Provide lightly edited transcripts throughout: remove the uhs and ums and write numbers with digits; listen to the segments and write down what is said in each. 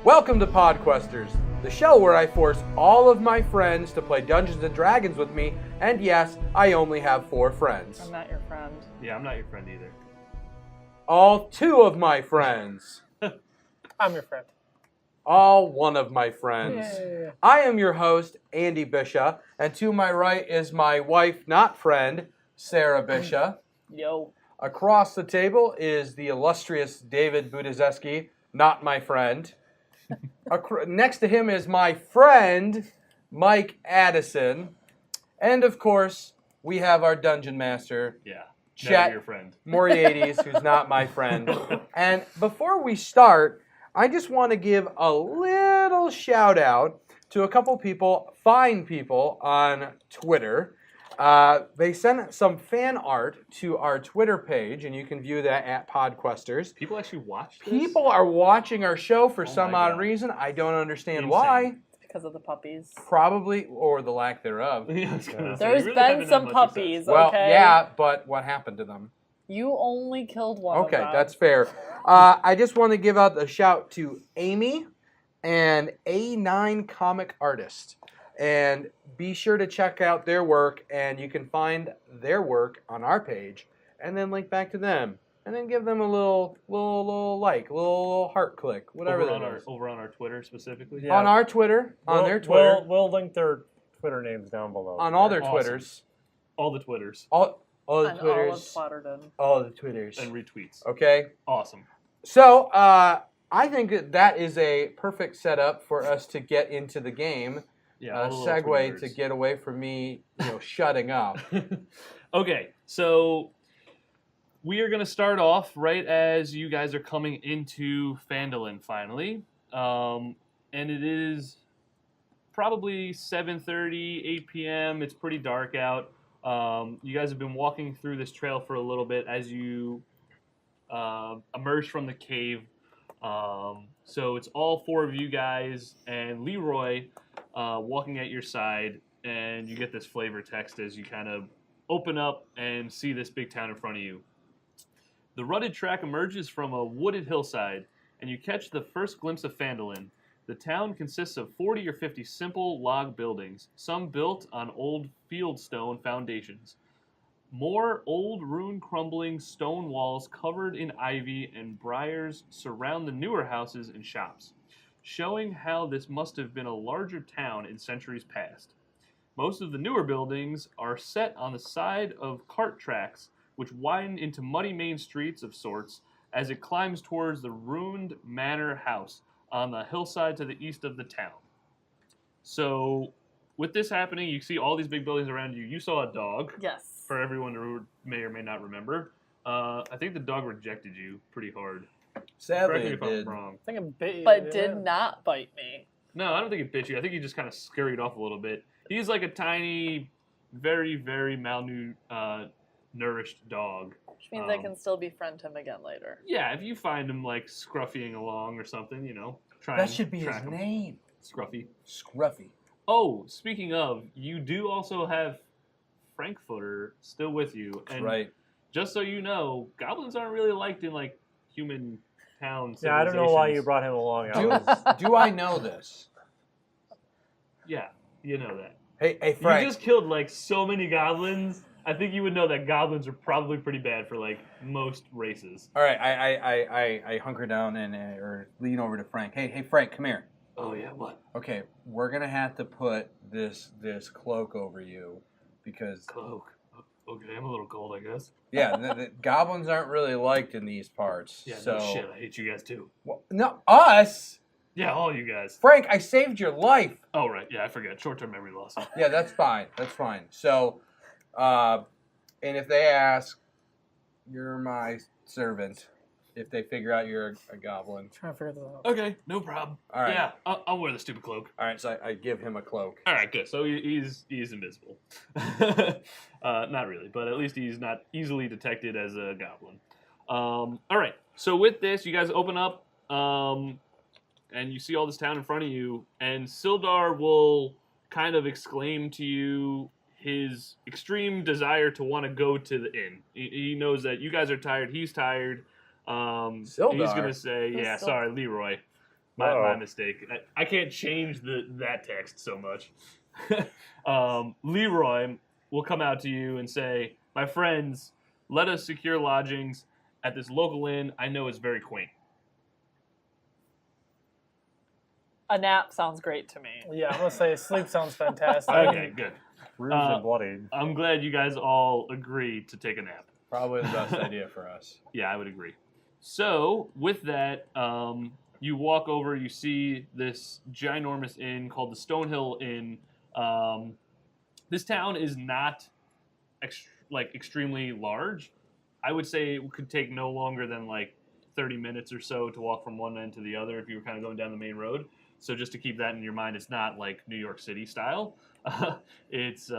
Welcome to Podquesters, the show where I force all of my friends to play Dungeons & Dragons with me, and yes, I only have 4 friends. I'm not your friend. Yeah, I'm not your friend either. All 2 of my friends. I'm your friend. All 1 of my friends. Yeah. I am your host, Andy Bisha, and to my right is my wife, not friend, Sarah Bisha. Yo. Across the table is the illustrious David Budizeski, not my friend. Next to him is my friend, Mike Addison. And of course, we have our dungeon master, Yeah, Chet your friend. Moriades, who's not my friend. And before we start, I just want to give a little shout out to a couple people, fine people on Twitter. They sent some fan art to our Twitter page, and you can view that at Podquesters. People actually watch this? People are watching our show for some my odd God. reason. I don't understand Insane. why. It's because of the puppies. Probably, or the lack thereof. Yeah, I was gonna say, There's you really been haven't had some much puppies, success. Well, okay? yeah, but what happened to them? You only killed one Okay, of them. that's fair. I just want to give out a shout to Amy and A9 Comic Artist. And be sure to check out their work, and you can find their work on our page, and then link back to them, and then give them a little like, little heart click, whatever that is. Over on our Twitter specifically? Yeah. On our Twitter, on their Twitter, We'll link their Twitter names down below. on all their Awesome. Twitters, All the Twitters all the And Twitters, all of Slaughterton. all the Twitters. and retweets. Okay. Awesome. So, I think that is a perfect setup for us to get into the game. Yeah, all the little Segue Twitters. to get away from me, shutting up. Okay, so we are going to start off right as you guys are coming into Phandalin finally. And it is probably 7:30, 8 p.m. It's pretty dark out. You guys have been walking through this trail for a little bit as you emerge from the cave. So it's all 4 of you guys and Leroy walking at your side, and you get this flavor text as you kind of open up and see this big town in front of you. The rutted track emerges from a wooded hillside, and you catch the first glimpse of Phandalin. The town consists of 40 or 50 simple log buildings, some built on old fieldstone foundations. More old, ruin-crumbling stone walls covered in ivy and briars surround the newer houses and shops, showing how this must have been a larger town in centuries past. Most of the newer buildings are set on the side of cart tracks, which widen into muddy main streets of sorts as it climbs towards the ruined manor house on the hillside to the east of the town. So, with this happening, you see all these big buildings around you. You saw a dog. Yes. For everyone who may or may not remember, I think the dog rejected you pretty hard. Sadly, Correct me it if I'm did. wrong. I think it bit you. But didn't did it? not bite me. No, I don't think it bit you. I think he just kind of scurried off a little bit. He's like a tiny, very, very malnourished dog. Which means I can still befriend him again later. Yeah, if you find him like scruffying along or something, try That and should be his track him. name. Scruffy. Scruffy. Oh, speaking of, you do also have Frankfurter still with you. And Right. just so you know, goblins aren't really liked in like human towns. Yeah, I don't know why you brought him along. Do I know this? Yeah, you know that. Hey, Frank. You just killed like so many goblins. I think you would know that goblins are probably pretty bad for like most races. All right, I hunker down and or lean over to Frank. Hey, Frank, come here. Oh yeah, what? Okay, we're gonna have to put this cloak over you because Cloak. Okay, I'm a little cold, I guess. yeah, the goblins aren't really liked in these parts. Yeah, so no shit. I hate you guys too. Well, no, us. Yeah, all you guys. Frank, I saved your life. Oh right, yeah, I forgot. Short-term memory loss. Yeah, that's fine. That's fine. So, and if they ask, you're my servant. If they figure out you're a goblin. Trying to figure this out. Okay, no problem. All right. Yeah, I'll wear the stupid cloak. All right, so I give him a cloak. All right, good. So he's invisible. Not really, but at least he's not easily detected as a goblin. All right. So with this, you guys open up, and you see all this town in front of you, and Sildar will kind of exclaim to you his extreme desire to want to go to the inn. He knows that you guys are tired. He's tired. He's Sildar? going to say, Who's yeah, Sil- sorry, Leroy. My mistake. I can't change that text so much. Leroy will come out to you and say, "My friends, let us secure lodgings at this local inn. I know it's very quaint." A nap sounds great to me. Yeah, I'm gonna say sleep sounds fantastic. Okay, good. Bruised and bloody. I'm glad you guys all agree to take a nap. Probably the best idea for us. Yeah, I would agree. So, with that, you walk over, you see this ginormous inn called the Stonehill Inn. This town is not extremely large. I would say it could take no longer than 30 minutes or so to walk from one end to the other if you were kind of going down the main road. So just to keep that in your mind, it's not like New York City style. It's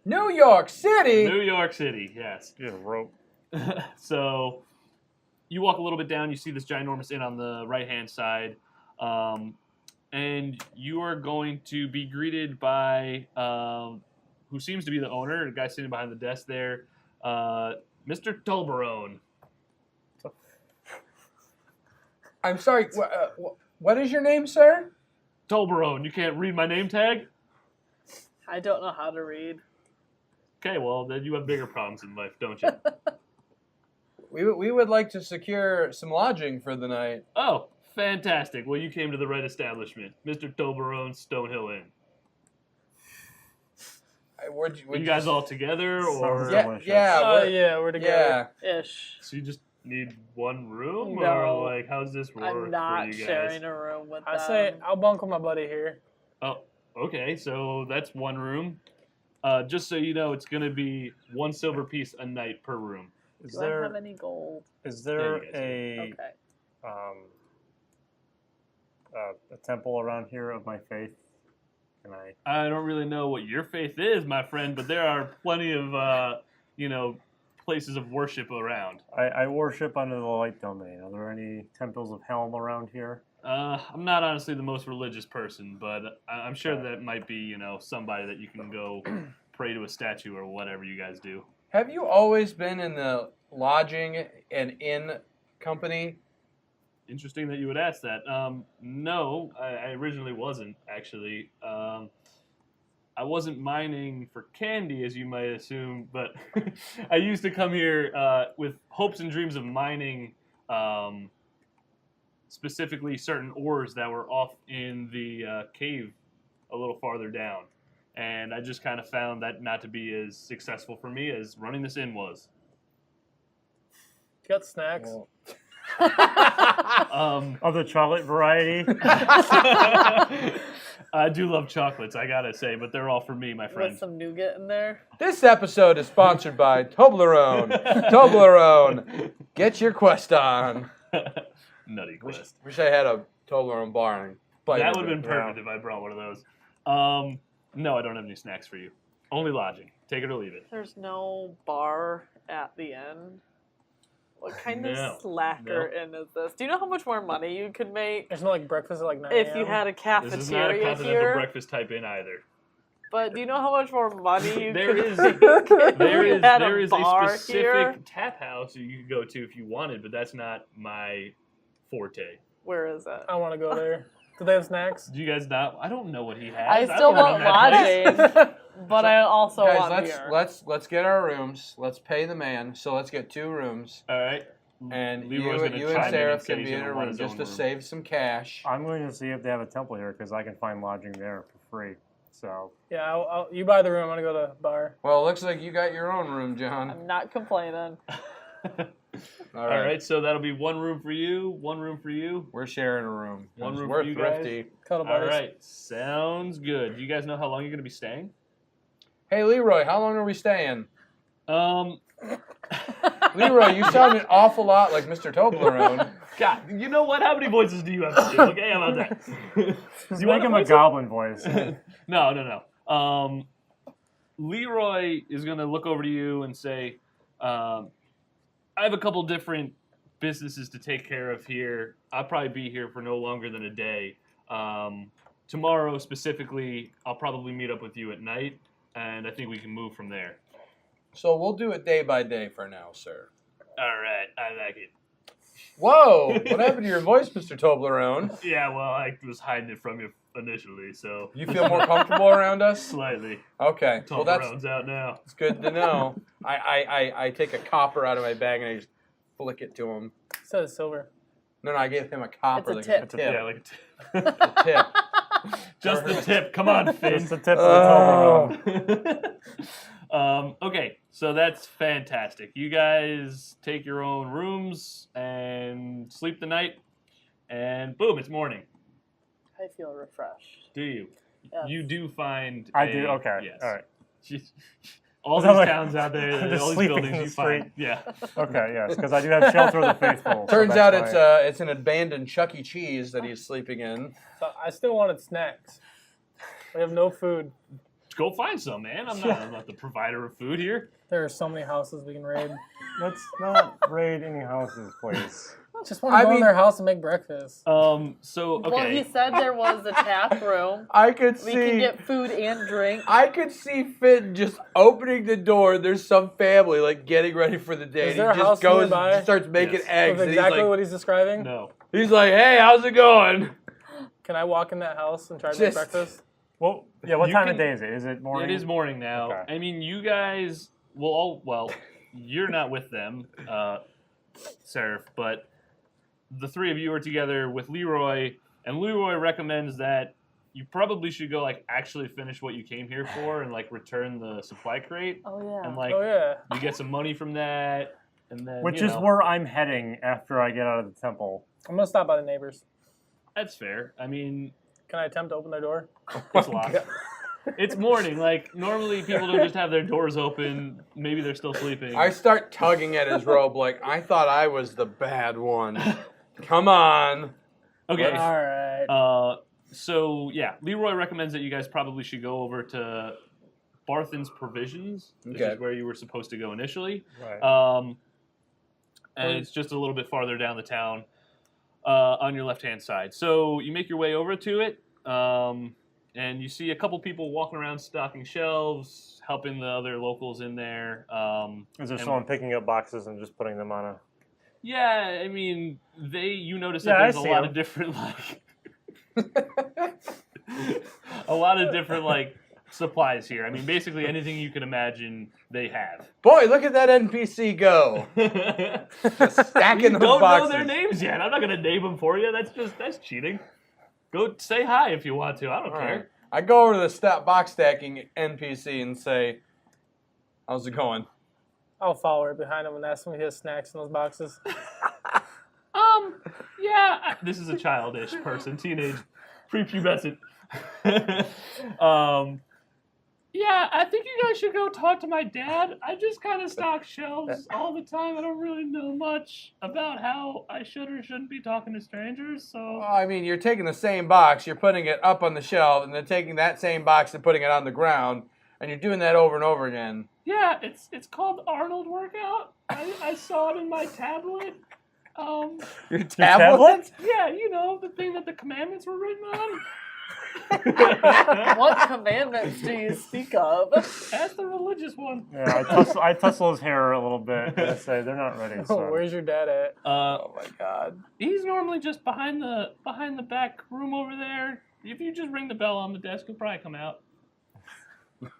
New York City. New York City, yes. Yeah, rope. So you walk a little bit down, you see this ginormous inn on the right-hand side, and you are going to be greeted by who seems to be the owner, the guy sitting behind the desk there, Mr. Tolbarone. I'm sorry. What is your name, sir? Tolbarone, you can't read my name tag? I don't know how to read. Okay, well, then you have bigger problems in life, don't you? We would like to secure some lodging for the night. Oh, fantastic. Well, you came to the right establishment. Mr. Tolbarone's Stonehill Inn. Would You guys all together, or? Sounds Yeah, Yeah, we're together. Ish. So you just need one room, No. or how's this work I'm not for you guys? sharing a room with I them. say I'll bunk with my buddy here. Oh, okay. So that's one room. Just so you know, it's going to be 1 silver piece a night per room. Is Do I there have any gold? is there Yeah, you guys a Okay. a temple around here of my faith? Can I? I don't really know what your faith is, my friend, but there are plenty of places of worship around. I worship under the light domain. Are there any temples of Helm around here? I'm not honestly the most religious person, but I'm sure that might be, somebody that you can go pray to a statue or whatever you guys do. Have you always been in the lodging and inn company? Interesting that you would ask that. No, I originally wasn't, actually. I wasn't mining for candy, as you might assume, but I used to come here with hopes and dreams of mining specifically certain ores that were off in the cave a little farther down. And I just kind of found that not to be as successful for me as running this inn was. You got snacks? Of the chocolate variety? I do love chocolates, I gotta say, but they're all for me, my friend. With some nougat in there. This episode is sponsored by Toblerone. Toblerone, get your quest on. Nutty Quest. Wish I had a Toblerone bar. And That would have been perfect if I brought one of those. No, I don't have any snacks for you. Only lodging. Take it or leave it. There's no bar at the end. What kind No. of slacker inn is this? Do you know how much more money you could make There's no breakfast at 9 if you a.m.? had a This is not a cafeteria continental here? breakfast type inn either. But do you know how much more money you There could is- make There if is you had there is bar a specific here? tap house you could go to if you wanted, but that's not my forte. Where is it? I want to go there. Do they have snacks? Do you guys not? I don't know what he has. I still don't run want that place. lodging, but I also Guys, want beer. let's get our rooms. Let's pay the man. So let's get 2 rooms, All right. and Leroy's gonna you and chime in Sarah and say can he's be in gonna a want room his just own to room. save some cash. I'm going to see if they have a temple here because I can find lodging there for free. So Yeah, you buy the room. I'm going to go to the bar. Well, it looks like you got your own room, John. I'm not complaining. All right, so that'll be 1 room for you, 1 room for you. We're sharing a room. One room We're for you guys? thrifty. Cuddle All buddies. right, sounds good. Do you guys know how long you're going to be staying? Hey, Leroy, how long are we staying? Leroy, You sound an awful lot like Mr. Toblerone. God, you know what? How many voices do you have to do? Okay, how about that? just You make want him a a voice? goblin voice. No. Leroy is going to look over to you and say, I have a couple different businesses to take care of here. I'll probably be here for no longer than a day. Tomorrow, specifically, I'll probably meet up with you at night, and I think we can move from there. So we'll do it day by day for now, sir. All right, I like it. Whoa! What happened to your voice, Mr. Toblerone? Yeah, well, I was hiding it from you initially, so You feel more comfortable around us? slightly. Okay. Well, that's Toblerone's out now. good to know. I take a copper out of my bag and I just flick it to him. So it's silver. No, I gave him a copper. It's a tip. Yeah, like A tip. just the tip. Come on, Finn. Just the tip of the Toblerone. Okay, so that's fantastic. You guys take your own rooms and sleep the night, and boom, it's morning. I feel refreshed. Do you? Yes. You do find. I do. Okay. Yes. All right. All So these like- towns out there, just all these sleeping buildings in you the find. street. Yeah. Okay. Yes, because I do have shelter of the faithful. so Turns that's out why- it's an abandoned Chuck E. Cheese that he's sleeping in. So I still wanted snacks. We have no food. Go find some, man. I'm not the provider of food here. There are so many houses we can raid. Let's not raid any houses, please. Just want to go in their house and make breakfast. So okay. Well, he said there was a tap room. I could We can see. get food and drink. I could see Finn just opening the door. There's some family like getting ready for the day. Is and there a he just house goes nearby? and starts making Yes. eggs. That's And exactly what he's describing. No. he's like, hey, how's it going? Can I walk in that house and try to make Just- breakfast? Well, yeah. What You time can- of day is it? Is it morning? It is morning now. Okay. I mean, you guys will all. Well, you're not with them, Seraph, but the three of you are together with Leroy, and Leroy recommends that you probably should go like actually finish what you came here for and like return the supply crate, Oh yeah. and like Oh yeah. you get some money from that, and then Which you is know, where I'm heading after I get out of the temple. I'm gonna stop by the neighbors. that's fair. I mean, Can I attempt to open their door? it's locked. It's morning. Like normally people don't just have their doors open. Maybe they're still sleeping. I start tugging at his robe like I thought I was the bad one. Come on. Okay. All right. So yeah, Leroy recommends that you guys probably should go over to Barthen's Provisions, which Okay. is where you were supposed to go initially. Right. And it's just a little bit farther down the town on your left-hand side. So you make your way over to it, and you see a couple people walking around stocking shelves, helping the other locals in there. Is there and- someone picking up boxes and just putting them on a? Yeah, I mean, you notice Yeah, that I there's a see lot 'em. of different a lot of different supplies here. I mean, basically anything you can imagine, they have. Boy, look at that NPC go. Just stacking You those don't boxes. know their names yet. I'm not gonna name them for you. That's cheating. Go say hi if you want to. I don't All care. right. I go over to the box stacking NPC and say, how's it going? I'll follow right behind him and ask him if he has snacks in those boxes. Yeah. This is a childish person, teenage, prepubescent. Yeah, I think you guys should go talk to my dad. I just kind of stock shelves all the time. I don't really know much about how I should or shouldn't be talking to strangers. So Well, I mean, you're taking the same box, you're putting it up on the shelf, and then taking that same box and putting it on the ground, and you're doing that over and over again. yeah, it's called Arnold Workout. I saw it in my tablet. Your tablet? Yeah, you know, the thing that the commandments were written on. What commandments do you speak of? That's the religious one. Yeah, I tussle his hair a little bit and say they're not ready. So. Where's your dad at? Oh my God. He's normally just behind the back room over there. If you just ring the bell on the desk, he'll probably come out.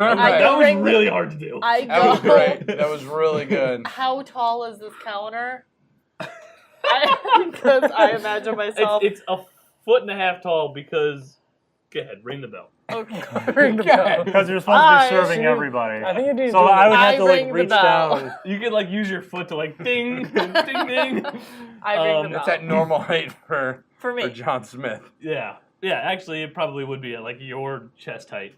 All I right. go That was ring the- really hard to do. I That was go. great. That was really good. How tall is this counter? Because I imagine myself. It's a foot and a half tall because. Go ahead, ring the bell. Okay. Ring the bell. Because you're supposed to I be serving should- everybody. I think you do. So I would have I to like ring the reach bell. down. You could use your foot to ding, ding, ding. I ring the That's bell. at normal height for For me. John Smith. Yeah. Actually, it probably would be at your chest height.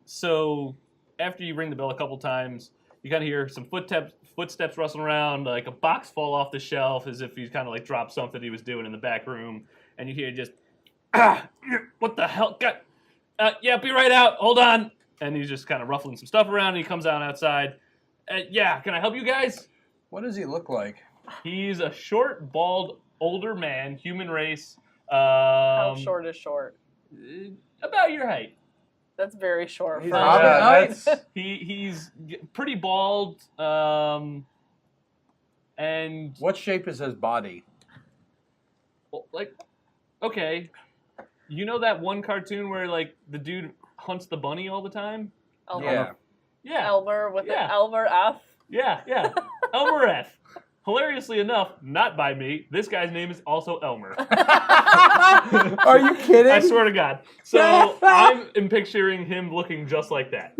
So after you ring the bell a couple times, you kind of hear some footsteps rustling around, like a box fall off the shelf, as if he's kind of dropped something he was doing in the back room, and you hear just, what the hell? God. Yeah, be right out. Hold on. And he's just kind of ruffling some stuff around, and he comes out outside. Yeah, can I help you guys? What does he look like? He's a short, bald, older man, human race. How short is short? About your height. That's very short. He's for hobbit a- height? He's pretty bald. And What shape is his body? like, okay, you know that one cartoon where like the dude hunts the bunny all the time? Elmer. Yeah, Elmer with Yeah. the Elmer F. yeah. Elmer F. Hilariously enough, not by me. This guy's name is also Elmer. Are you kidding? I swear to God. So I'm picturing him looking just like that,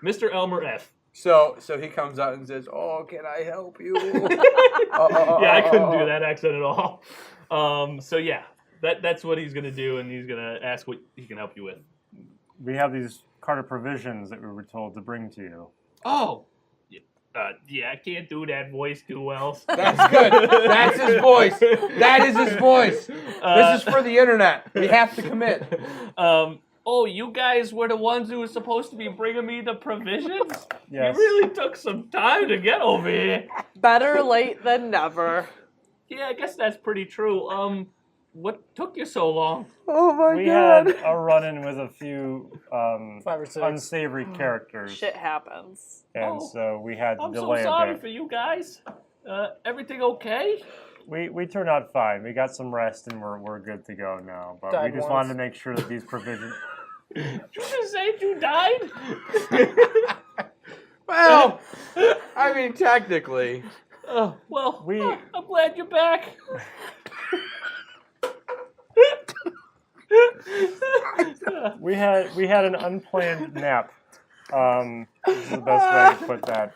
Mr. Elmer F. So he comes out and says, "Oh, can I help you?" Yeah, I couldn't do that accent at all. So yeah, that's what he's gonna do, and he's gonna ask what he can help you with. We have these cart of provisions that we were told to bring to you. Oh, yeah, I can't do that voice too well. That's good. That's his voice. That is his voice. This is for the internet. We have to commit. Oh, you guys were the ones who were supposed to be bringing me the provisions? Yes. You really took some time to get over here. Better late than never. Yeah, I guess that's pretty true. What took you so long? Oh my We had a run-in with a few 5 or 6. unsavory characters, Shit happens. and Oh, so we had to I'm so delay a sorry bit. for you guys. Everything okay? We turned out fine. We got some rest, and we're good to go now. But Died we just once. wanted to make sure that these provisions. You just said you died? Well, I mean, technically. Well, We- I'm glad you're back. We had an unplanned nap. Is the best way to put that.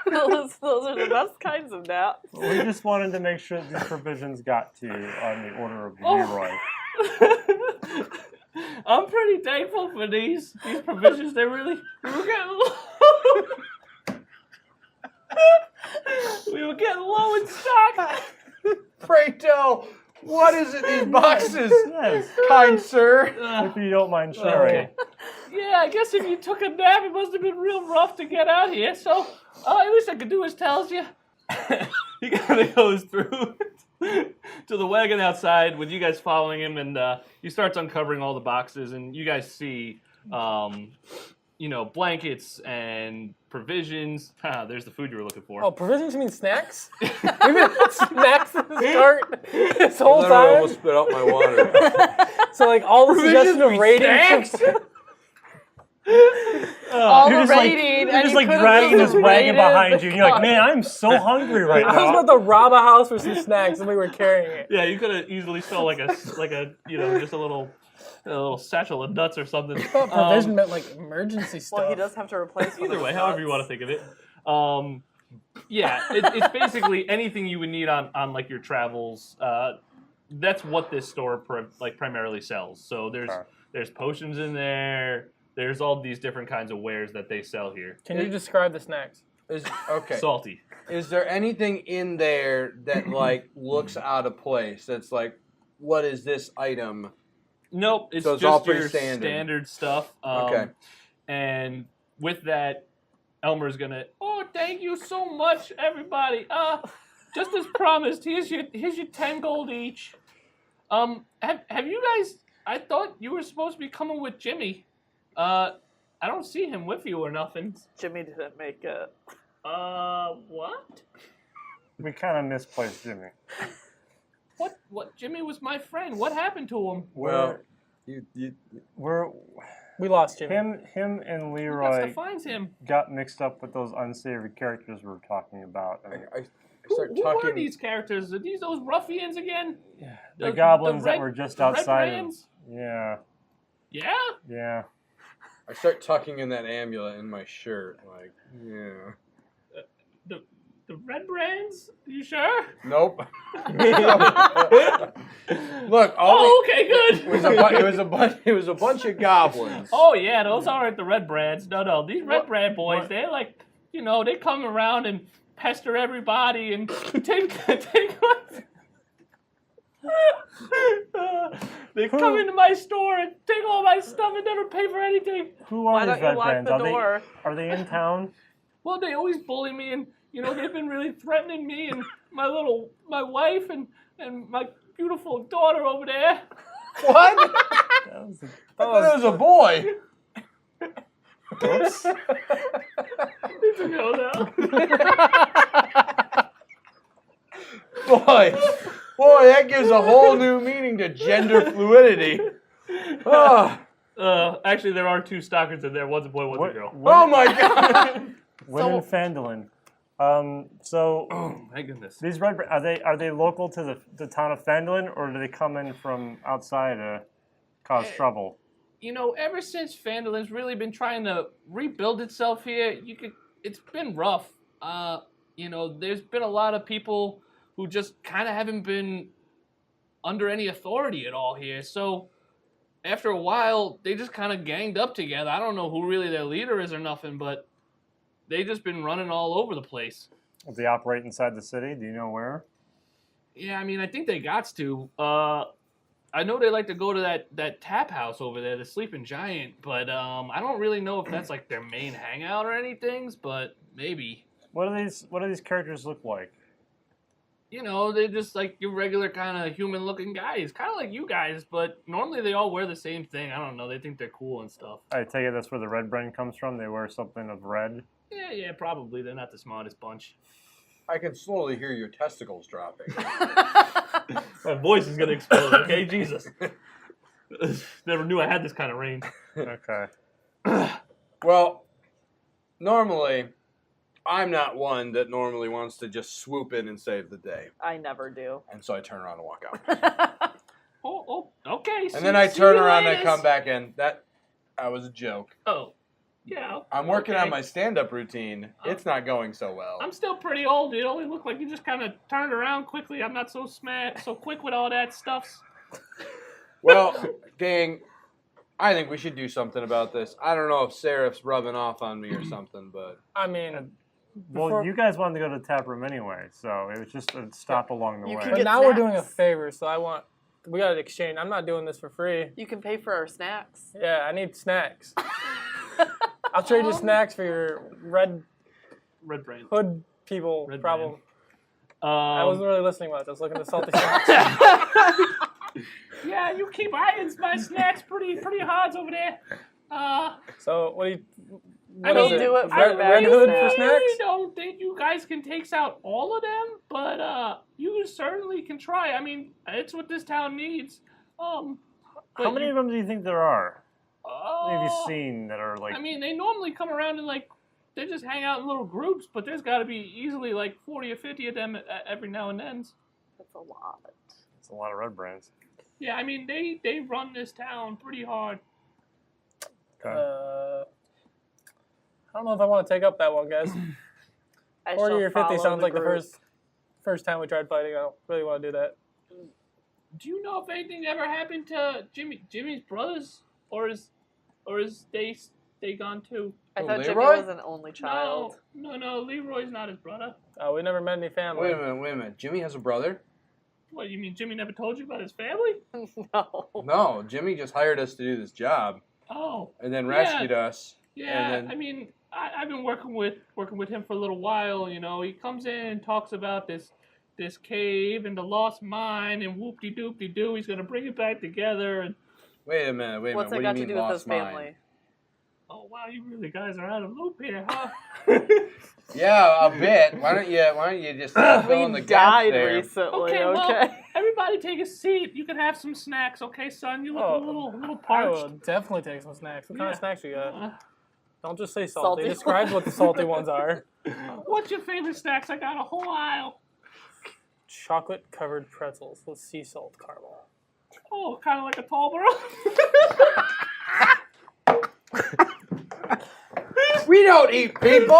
those are the best kinds of naps. We just wanted to make sure that these provisions got to you on the order of Oh. Leroy. I'm pretty thankful for these provisions. We were getting low. We were getting low in stock. Pray tell, what is in these boxes, Yes, kind sir? if you don't mind sharing. Okay. Yeah, I guess if you took a nap, it must have been real rough to get out here. So, at least I could do is tells you. He kind of goes through to the wagon outside with you guys following him, and he starts uncovering all the boxes, and you guys see, blankets and provisions. There's the food you were looking for. Oh, provisions mean snacks? We've been snacks in this cart this whole Literally time. almost spit out my water. So like all the Provisions suggestion of mean ratings. snacks? All You're the just like, rating, you're and just you like could've dragging just this wagon rated behind the you, and you're like, cart. man, I'm so hungry right I was now. about to rob a house for some snacks, and we were carrying it. Yeah, you could have easily stole like a just a little satchel of nuts or something. I thought provision meant like emergency stuff. Well, he does have to replace one Either of way, his however you want to think of it. Yeah, it's basically anything you would need on like your travels. That's what this store primarily sells. So there's potions in there. There's all these different kinds of wares that they sell here. Can you describe the snacks? Okay. Salty. Is there anything in there that like looks out of place? That's like, what is this item? Nope, it's So it's just all pretty your standard. stuff. Okay. And with that, Elmer's gonna. Oh, thank you so much, everybody. Just as promised, here's your 10 gold each. Have you guys? I thought you were supposed to be coming with Jimmy. I don't see him with you or nothing. Jimmy didn't make it. What? We kind of misplaced Jimmy. What? Jimmy was my friend. What happened to him? Well, We lost Jimmy. Him and Who Leroy finds him? got mixed up with those unsavory characters we were talking about. And I start Who are talking. these characters? Are these those ruffians again? the goblins red- that were just the red outside of. brands? Yeah, Yeah. yeah. I start tucking in that amulet in my shirt. Like, yeah. The red brands? You sure? Nope. Look, Okay, good. it was a bunch of goblins. Oh yeah, those aren't the red brands. No, these red brand boys, they're like, they come around and pester everybody and take what. They come into my store and take all my stuff and never pay for anything. Who Why are don't these you red lock brands? the door? Are they in town? Well, they always bully me, and they've been really threatening me and my wife and my beautiful daughter over there. What? That was I thought it was a boy. Oops. It's a no now. Boy, that gives a whole new meaning to gender fluidity. Oh, Actually, there are 2 stalkers in there. One's a boy, one's a girl. oh my God! When in Phandalin. So Oh my goodness. these red are they local to the town of Phandalin, or do they come in from outside to cause trouble? You know, ever since Phandalin's really been trying to rebuild itself here, it's been rough. You know, there's been a lot of people who just kind of haven't been under any authority at all here. So after a while, they just kind of ganged up together. I don't know who really their leader is or nothing, but they just been running all over the place. Do they operate inside the city? Do you know where? Yeah, I mean, I think they gots to. I know they like to go to that tap house over there, the Sleeping Giant, but I don't really know if that's like their main hangout or anything, but maybe. What do these characters look like? You know, they're just like your regular kind of human-looking guys, kind of like you guys, but normally they all wear the same thing. I don't know, they think they're cool and stuff. I take it that's where the red brand comes from. They wear something of red. Yeah, probably. They're not the smartest bunch. I can slowly hear your testicles dropping. My voice is gonna explode. Okay, Jesus. Never knew I had this kind of range. Okay. Well, normally, I'm not one that normally wants to just swoop in and save the day. I never do. And so I turn around and walk out. Oh, okay. And then I turn around and come back in. That was a joke. Oh, yeah. I'm working okay. on my stand-up routine. It's not going so well. I'm still pretty old. It only looked like you just kind of turned around quickly. I'm not so so quick with all that stuff. Well, gang, I think we should do something about this. I don't know if Seraph's rubbing off on me or something, but... I mean, Well, you guys wanted to go to the tap room anyway, so it was just a stop along the You way. can but get now we're doing a snacks. favor, so we got to exchange. I'm not doing this for free. You can pay for our snacks. Yeah, I need snacks. I'll trade you snacks for your red Brain. hood people Red problem. brand. I wasn't really listening much. I was looking at salty snacks. Yeah, you keep eyeing my snacks pretty hard over there. So what do you? I What mean, is do it for Red, bag red hood for snacks. I snacks? don't think you guys can take out all of them, but you certainly can try. I mean, it's what this town needs. How many of them do you think there are? What have you Oh, seen that are like? I mean, they normally come around and they just hang out in little groups, but there's got to be easily like 40 or 50 of them every now and then. That's a lot. it's a lot of red brands. Yeah, I mean, they run this town pretty hard. Okay. I don't know if I want to take up that one, guys. I 40 shall or 50 follow sounds like the group. first time we tried fighting. I don't really want to do that. Do you know if anything ever happened to Jimmy's brothers, or is they gone too? I Oh, thought Jimmy Leroy? was an only child. No, Leroy's not his brother. We never met any family. Wait a minute. Jimmy has a brother? What, you mean Jimmy never told you about his family? No. No, Jimmy just hired us to do this job Oh, and then Yeah. rescued us. yeah. And then- I mean, I've been working with him for a little while. You know, he comes in and talks about this cave and the lost mine and whoop-de-doop-de-doo. He's gonna bring it back together. And Wait a minute. What's What that do got you to mean do with lost his mine? family? oh wow, you really guys are out of loop here, huh? Yeah, a bit. Why don't you just fill in the We gaps died there? recently. Okay, Okay. well, everybody take a seat. You can have some snacks, okay, son? You look Oh, a little I parched. will definitely take some snacks. What kind of Yeah. snacks you got? Uh, Don't just say salty. Salty Describe what the salty ones are. What's your favorite snacks? I got a whole aisle. Chocolate covered pretzels with sea salt caramel. Oh, kind of like a Tallboro. We don't eat people.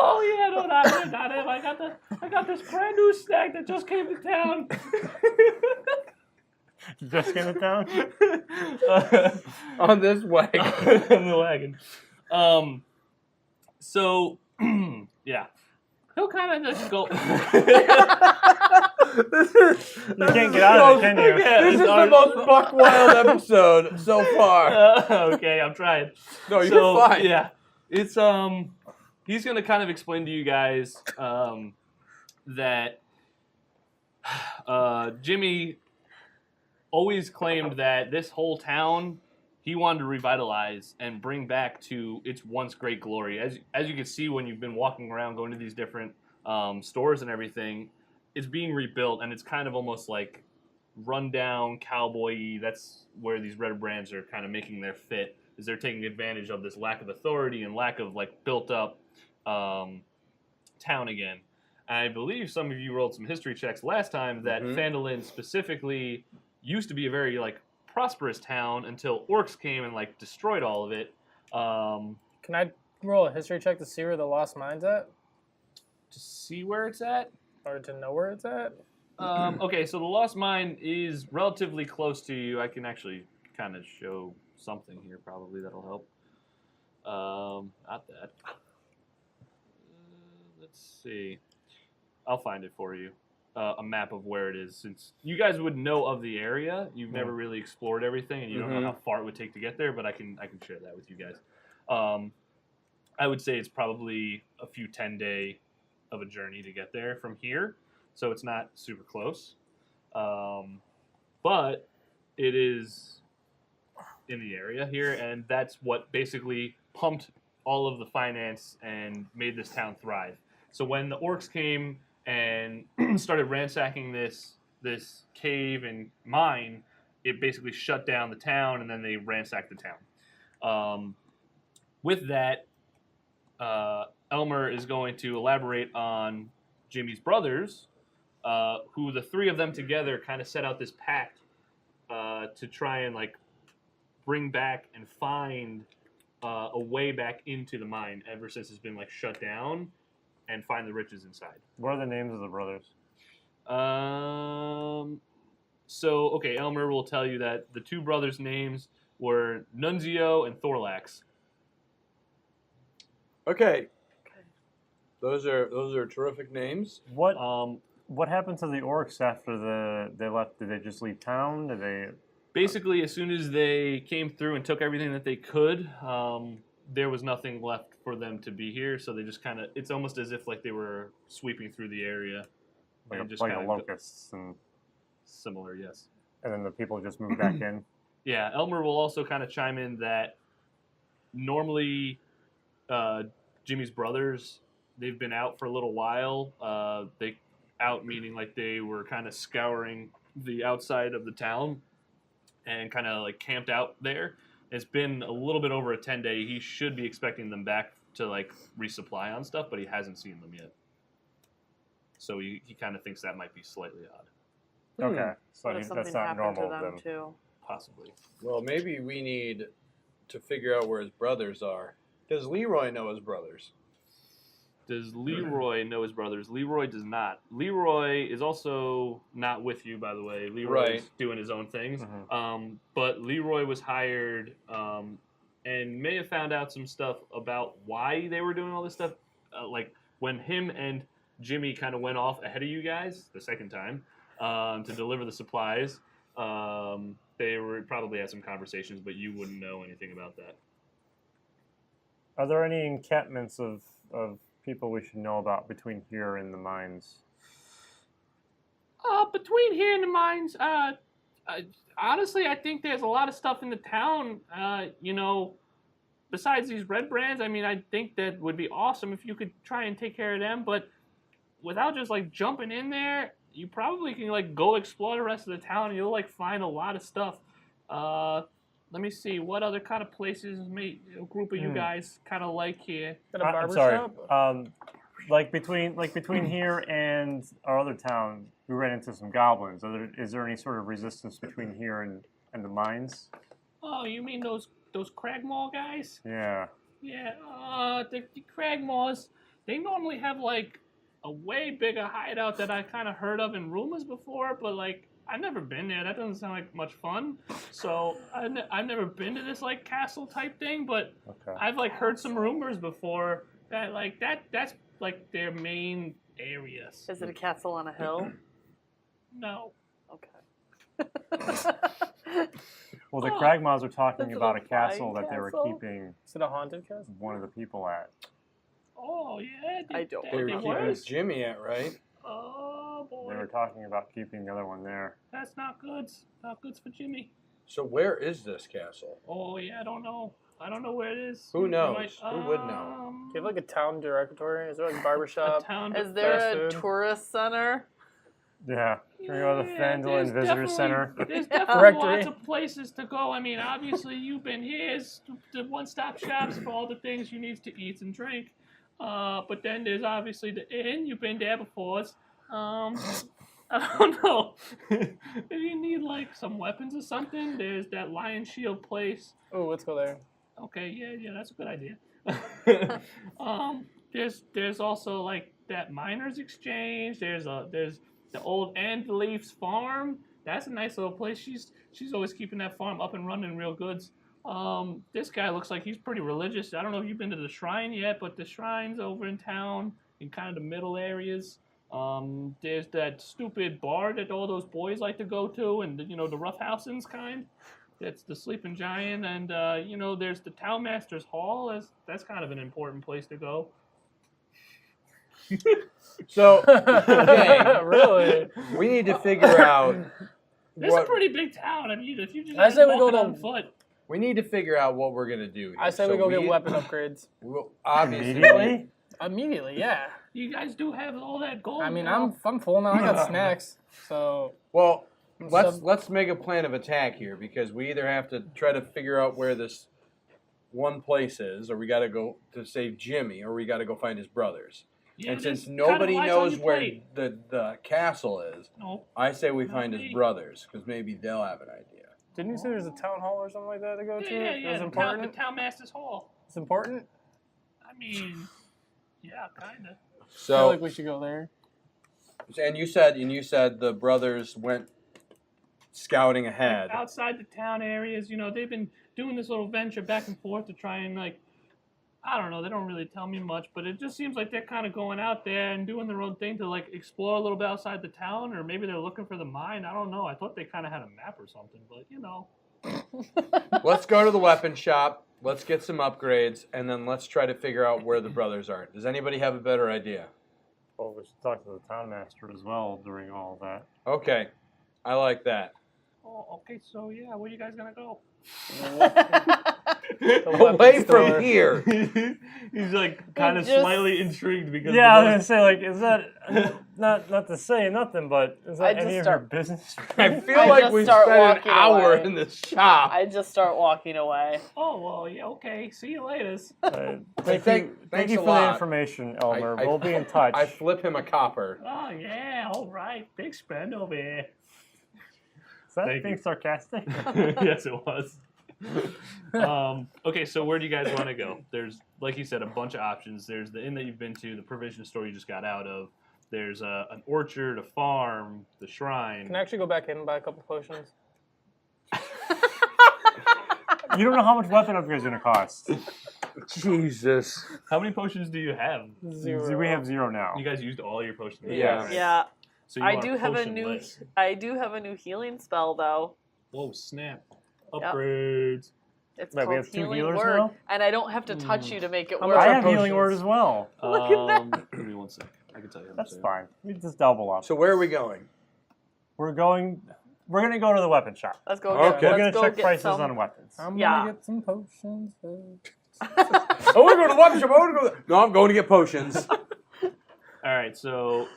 Oh yeah, no, not him. I got this brand new snack that just came to town. Just came to town. On this wagon. On the wagon. So yeah, he'll kind of just go. You can't get out of it, can you? Yeah, This is it's the our- most buck wild episode so far. Okay, I'm trying. No, you're So, fine. Yeah, it's he's gonna kind of explain to you guys that Jimmy always claimed that this whole town he wanted to revitalize and bring back to its once great glory. As you can see when you've been walking around, going to these different stores and everything, it's being rebuilt, and it's kind of almost like rundown cowboy-y. That's where these red brands are kind of making their fit. Is they're taking advantage of this lack of authority and lack of like built up town again. I believe some of you rolled some history checks last time that Phandalin specifically used to be a very like prosperous town until orcs came and like destroyed all of it. Can I roll a history check to see where the Lost Mine's at? To see where it's at. Or to know where it's at? Okay, so the Lost Mine is relatively close to you. I can actually kind of show something here, probably that'll help. Not that. Let's see. I'll find it for you. A map of where it is, since you guys would know of the area. You've never really explored everything, and you don't know how far it would take to get there. But I can share that with you guys. I would say it's probably a few 10-day of a journey to get there from here, so it's not super close. But it is in the area here, and that's what basically pumped all of the finance and made this town thrive. So when the orcs came and started ransacking this cave and mine, it basically shut down the town, and then they ransacked the town. With that, Elmer is going to elaborate on Jimmy's brothers, who the three of them together kind of set out this pact to try and like bring back and find a way back into the mine ever since it's been like shut down, and find the riches inside. What are the names of the brothers? So, okay, Elmer will tell you that the two brothers' names were Nunzio and Thorlax. Okay. Those are terrific names. What happened to the orcs after they left? Did they just leave town? Did they? Basically, as soon as they came through and took everything that they could, there was nothing left for them to be here. So they just kind of, it's almost as if like they were sweeping through the area. Like just a kinda locusts and similar, yes. And then the people just moved back in. Yeah, Elmer will also kind of chime in that normally Jimmy's brothers, they've been out for a little while. They out meaning like they were kind of scouring the outside of the town and kind of like camped out there. It's been a little bit over a 10-day. He should be expecting them back to like resupply on stuff, but he hasn't seen them yet. So he kind of thinks that might be slightly odd. Okay, so What if something that's not happened normal to of them them. too? Possibly. Well, maybe we need to figure out where his brothers are. Does Leroy know his brothers? Does Leroy know his brothers? Leroy does not. Leroy is also not with you, by the way. Leroy's doing his own things. But Leroy was hired and may have found out some stuff about why they were doing all this stuff. Like when him and Jimmy kind of went off ahead of you guys the second time to deliver the supplies. They were probably had some conversations, but you wouldn't know anything about that. Are there any encampments of people we should know about between here and the mines? Between here and the mines, honestly, I think there's a lot of stuff in the town, besides these red brands. I mean, I think that would be awesome if you could try and take care of them, but without just, like, jumping in there, you probably can, like, go explore the rest of the town, and you'll, like, find a lot of stuff. Let me see, what other kind of places a group of you guys kind of like here? Got a barber I'm sorry. shop? Like between here and our other town, we ran into some goblins. Is there any sort of resistance between here and the mines? Oh, you mean those Cragmaw guys? Yeah. Yeah, the Cragmaws, they normally have, like, a way bigger hideout that I kind of heard of in rumors before, but, like, I've never been there. That doesn't sound like much fun. So I've never been to this, like, castle type thing, but I've, like, heard some rumors before that, like, that's, like, their main areas. Is it a castle on a hill? No. Okay. Well, the Cragmaws are talking Is it about a a castle flying that they were castle? keeping Is it a haunted castle? one of the people at. Oh, yeah. I don't They were know. keeping Jimmy at, right? Oh, boy. They were talking about keeping the other one there. That's not good. Not good for Jimmy. So where is this castle? Oh, yeah, I don't know. I don't know where it is. Who knows? You Who would know? Do you have like a town directory? Is there like a barber A shop? town Is there Fast a food. tourist center? Yeah. Can we go to the Phandalin there's Visitor definitely- Center? There's definitely Directory. lots of places to go. I mean, obviously, you've been here. It's the one-stop shops for all the things you need to eat and drink. But then there's obviously the inn. You've been there before. I don't know. If you need like some weapons or something, there's that Lion Shield place. Oh, let's go there. Okay, yeah, that's a good idea. There's also like that miners exchange. There's the old Aunt Leaf's farm. That's a nice little place. She's always keeping that farm up and running real goods. This guy looks like he's pretty religious. I don't know if you've been to the shrine yet, but the shrine's over in town in kind of the middle areas. There's that stupid bar that all those boys like to go to, and the roughhousings kind. That's the Sleeping Giant, and there's the Townmaster's Hall. That's kind of an important place to go. So, gang, Really? we need to figure out It's a pretty big town. I mean, if you just I say we go walking to- on foot. we need to figure out what we're gonna do. Here. I say we go get weapon upgrades. Well, obviously, Immediately? Immediately, yeah. You guys do have all that gold. I mean, now. I'm full now. I got snacks, so Well, let's Sub- let's make a plan of attack here because we either have to try to figure out where this one place is, or we got to go to save Jimmy, or we got to go find his brothers. Yeah, and there's since kinda nobody lots on knows your where plate. the castle is, No. I say we Not find me. his brothers because maybe they'll have an idea. Didn't you say there's a town hall or something like that to go to? Yeah. That's The important? Townmaster's Hall. it's important. I mean, yeah, kind of. I feel So, like we should go there. and you said the brothers went scouting ahead. Outside the town areas, they've been doing this little venture back and forth to try and I don't know, they don't really tell me much, but it just seems like they're kind of going out there and doing their own thing to explore a little bit outside the town, or maybe they're looking for the mine. I don't know. I thought they kind of had a map or something, but Let's go to the weapon shop. Let's get some upgrades, and then let's try to figure out where the brothers are. Does anybody have a better idea? Well, we should talk to the townmaster as well during all of that. Okay, I like that. Oh, okay, so yeah, where you guys gonna go? Away from here. He's kind of just- slightly intrigued because Yeah, I was gonna say, is that not to say nothing, but is I that just any of start- your business? I feel I like just we start spent an walking hour away. in this shop. I just start walking away. Oh well, yeah, okay. See you later. Thank Thanks you a for lot. the information, Elmer. I- we'll be in touch. I flip him a copper. Oh yeah, all right. Big spend over here. Is that Thank being you. sarcastic? Yes, it was. Okay, so where do you guys want to go? There's, like you said, a bunch of options. There's the inn that you've been to, the provision store you just got out of. There's an orchard, a farm, the shrine. Can I actually go back in and buy a couple potions? You don't know how much weapon upgrades are gonna cost. Jesus. How many potions do you have? Zero. We have 0 now. You guys used all your potions. Yeah. Right. Yeah, So you I want do have a potion new. list. I do have a new healing spell though. Whoa, snap. Yep. Upgrades. It's Wait, we called have 2 Healing healers Word, now? and I don't have to touch you to make it How work. much I are have healing potions? word as well. Look at that. Give me 1 sec. I can tell you. how much That's they are. fine. We just double up. So where are we going? We're gonna go to the weapon shop. Let's go. Okay. Get, We're gonna let's go check get prices some. on weapons. I'm Yeah. gonna get some potions. I want to go to the weapon shop. I want to go. No, I'm going to get potions. All right, so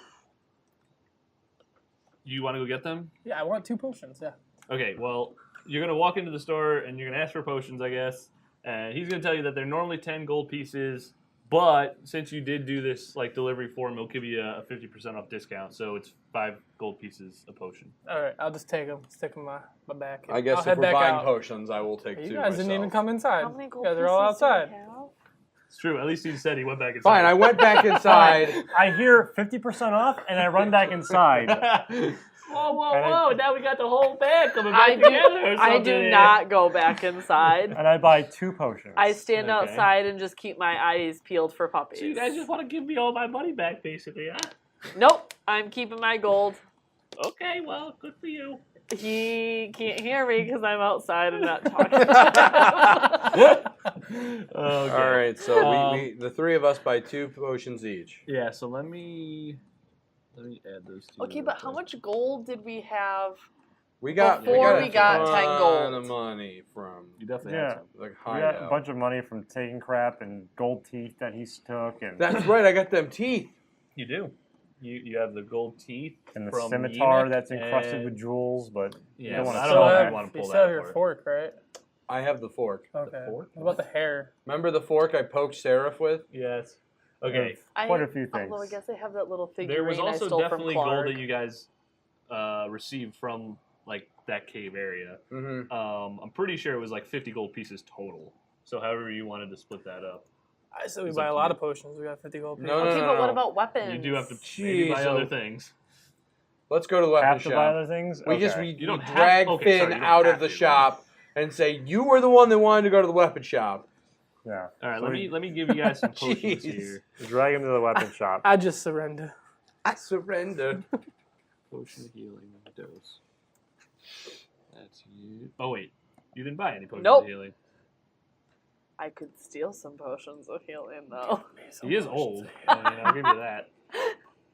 you want to go get them? Yeah, I want 2 potions. Yeah. Okay, well, you're going to walk into the store and you're going to ask for potions, I guess. And he's going to tell you that they're normally 10 gold pieces, but since you did do this delivery for him, he'll give you a 50% off discount. So it's 5 gold pieces a potion. All right, I'll just take them. Stick them in my back. I guess I'll if head we're back buying out. potions, I will take You 2 guys myself. didn't even come inside. How many You gold guys are all pieces do I outside. have? It's true. At least he said he went back inside. Fine, I went back inside. I hear 50% off, and I run back inside. Whoa, And I- now we got the whole bag coming back I together or do. I something do here. not go back inside. And I buy 2 potions. I stand Okay. outside and just keep my eyes peeled for puppies. So you guys just want to give me all my money back, basically, huh? Nope, I'm keeping my gold. Okay, well, good for you. He can't hear me because I'm outside and not talking. Okay. All right, so Um, we the 3 of us buy 2 potions each. Yeah, so let me add those two. Okay, but how much gold did we have? We got Before a we got 10 ton gold. of money from You definitely Yeah. had some. the We got a hideout. bunch of money from taking crap and gold teeth that he took. And That's right, I got them teeth. You do. You have the gold teeth And the from scimitar Eunuch that's encrusted and- with jewels, but Yeah, you don't want I to don't sell know if that. you want to You pull still have that your apart. fork, right? I have the fork. Okay. fork? What about the hair? Remember the fork I poked Seraph with? Yes. Okay. Quite a few things. Although I guess I have that little figurine There was I also stole from definitely Clark. gold that you guys received from like that cave area. Mm-hmm. I'm pretty sure it was like 50 gold pieces total. So however you wanted to split that up. I said we It's buy up a to lot you. of potions. We got 50 gold pieces. No, no, Okay, no, but what no. about weapons? You do have to maybe buy Jeez, other so- things. Let's go to the weapon Have to buy shop. other things? We Okay. just You don't have- drag okay, Finn sorry, you don't out have of the to. shop and say you were the one that wanted to go to the weapon shop. Yeah. All right, So let me give you guys some potions Jeez. here. Drag him to the weapon shop. I just surrender. I surrender. Potion of healing dose. That's you. Oh wait, you didn't buy any potions Nope. of healing. I could steal some potions of healing, though. He is old. I mean, I'll give you that.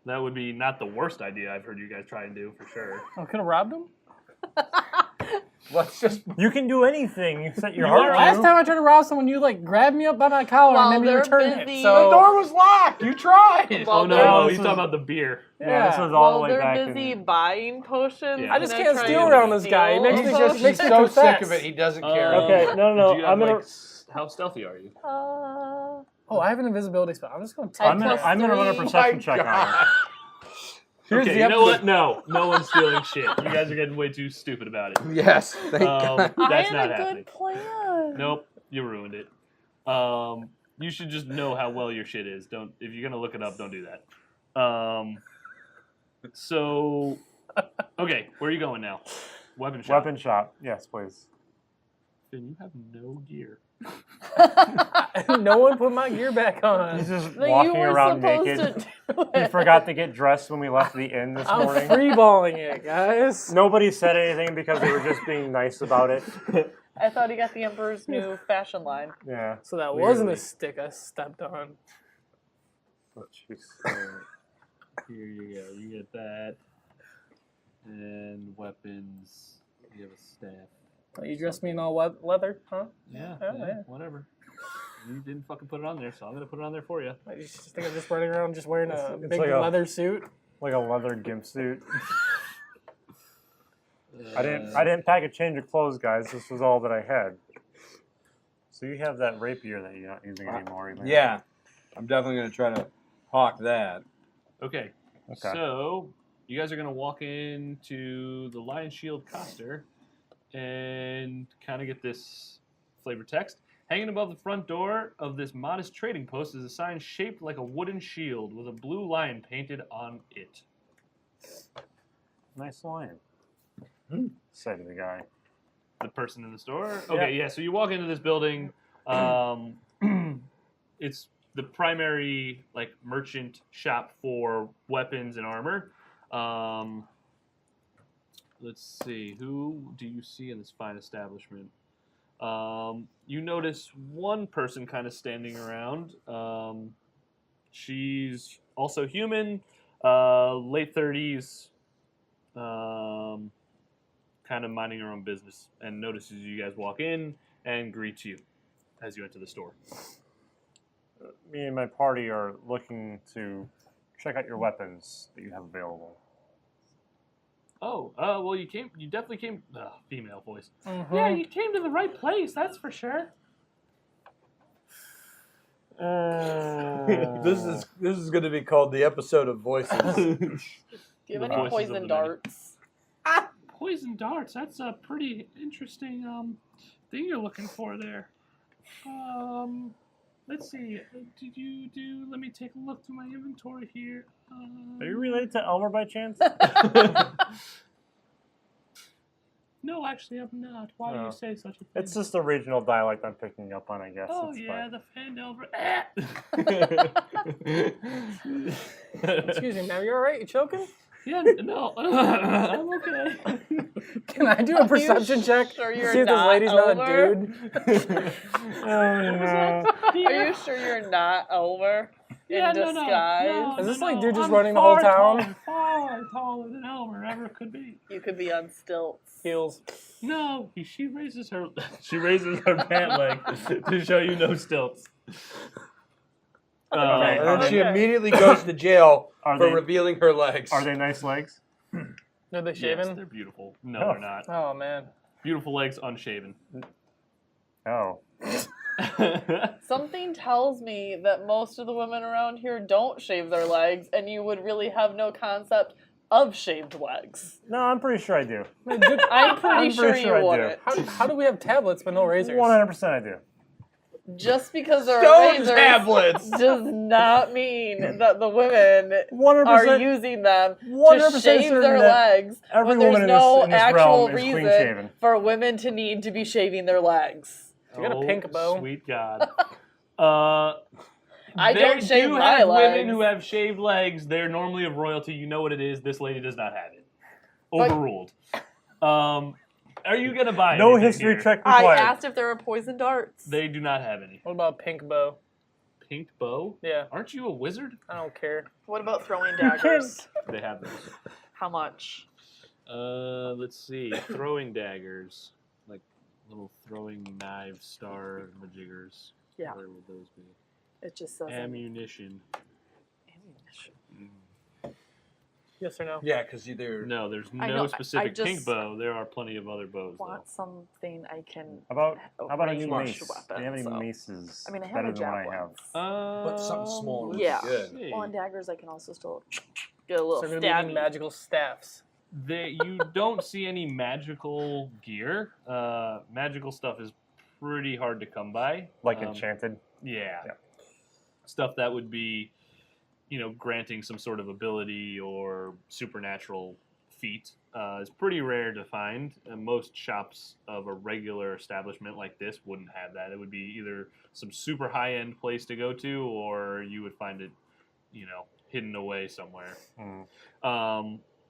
That would be not the worst idea I've heard you guys try and do for sure. I could have robbed him. Let's just. You can do anything you set your You heart are- to. Last time I tried to rob someone, you like grabbed me up by my collar Well, and made me they're return it. busy. So The door was locked. You tried. Well, Oh no, they're- no, this he's was- talking about the beer. Yeah, this was all the Well, way they're back busy in... buying potions. Yeah. I just Can can't try steal and around this guy. He steal makes He's me just makes he's me so confess. sick of it. He doesn't care. Okay, no, do you have, I'm gonna- like, how stealthy are you? Oh, I have an invisibility spell. I'm just going to I take I'm gonna run a +3. perception check on him. Here's Okay, the you know episode- what? No one's stealing shit. You guys are getting way too stupid about it. Yes. Thank God. I That's had not a happening. good plan. Nope, you ruined it. You should just know how well your shit is. Don't if you're gonna look it up, don't do that. So, okay, where are you going now? Weapon shop. Weapon shop. Yes, please. Finn, you have no gear. No one put my gear back on. He's just But walking you were around supposed naked. to do He it. forgot to get dressed when we left the inn this I'm morning. freeballing it, guys. Nobody said anything because they were just being nice about it. I thought he got the Emperor's new fashion line. Yeah. So that wasn't Clearly. a stick I stepped on. Oh, jeez. Here you go. You get that. And weapons. You have a staff. Oh, you dressed me in all leather, huh? Yeah, Oh, yeah, yeah. whatever. You didn't fucking put it on there, so I'm gonna put it on there for you. You just think I'm just running around just wearing a It's big like a- leather suit? Like a leather gimp suit. I didn't pack a change of clothes, guys. This was all that I had. So you have that rapier that you're not using anymore. Either. Yeah. I'm definitely gonna try to hawk that. Okay. Okay. So you guys are gonna walk into the Lion Shield Coster and kind of get this flavor text. Hanging above the front door of this modest trading post is a sign shaped like a wooden shield with a blue lion painted on it. Nice lion. Said the guy. The person in the store. Okay, yeah. So you walk into this building. It's the primary like merchant shop for weapons and armor. Let's see. Who do you see in this fine establishment? You notice one person kind of standing around. She's also human, late 30s, kind of minding her own business, and notices you guys walk in and greets you as you enter the store. Me and my party are looking to check out your weapons that you have available. Oh, well, you definitely came, female voice. Mm-hmm. Yeah, you came to the right place, that's for sure. This is going to be called the episode of voices. Do you have The any voices of poison the many. darts? Poison darts, that's a pretty interesting, thing you're looking for there. Let's see, let me take a look through my inventory here. Are you related to Elmer by chance? No, actually, I'm not. Why do Oh. you say such a thing? It's just a regional dialect I'm picking up on, I guess. Oh, It's yeah, fine. the Phandalin. Excuse me, ma'am, you alright? You choking? Yeah, no, I'm okay. Can I do a perception check? sure to you're see if this not lady's not a Elmer? dude? Oh, no. Are you sure you're not Elmer in disguise? Is this like dude just running the whole town? Far taller than Elmer ever could be. You could be on stilts. Heels. No, she raises her pant leg to show you no stilts. Okay. And then she Okay. immediately goes to jail Are for they- revealing her legs. Are they nice legs? Are they Yes, shaven? they're beautiful. No, Oh. they're not. Oh man. Beautiful legs, unshaven. Oh. Something tells me that most of the women around here don't shave their legs, and you would really have no concept of shaved legs. No, I'm pretty sure I do. Man, dude, I'm pretty I'm sure pretty sure I you do. wouldn't. how do we have tablets but no razors? 100% I do. Just because there are Stone razors tablets. does not mean that the women 100%. are using them to 100% shave certain their that legs every when there's woman in no this actual realm is reason clean-shaven. for women to need to be shaving their legs. You got a pink bow? Sweet God. I there don't shave do my have legs. women who have shaved legs. They're normally of royalty. You know what it is. This lady does not have it. But- Overruled. Are you gonna buy No anything history here? check I required. asked if there were poison darts. They do not have any. What about pink bow? Pink bow? Yeah, Aren't you a wizard? I don't care. What about throwing can't- daggers? They have those. How much? Let's see. Throwing daggers, like little throwing knives, star majiggers. Yeah. Where would those be? It just says Ammunition. ammunition. Yes or no? Yeah, because either No, there's I no know, I specific pink just bow. There are plenty of other bows. Want something I can. How about a new range mace? weapon, Do you have any so. maces I mean, I have better a than what I have? javelin. but something smaller would be Yeah. good. Well, and daggers I can also still get a So little we're gonna be needing stabby. magical staffs. You don't see any magical gear. Magical stuff is pretty hard to come by. Like enchanted? Yeah. Yeah. Stuff that would be, granting some sort of ability or supernatural feat is pretty rare to find. And most shops of a regular establishment like this wouldn't have that. It would be either some super high-end place to go to, or you would find it, hidden away somewhere.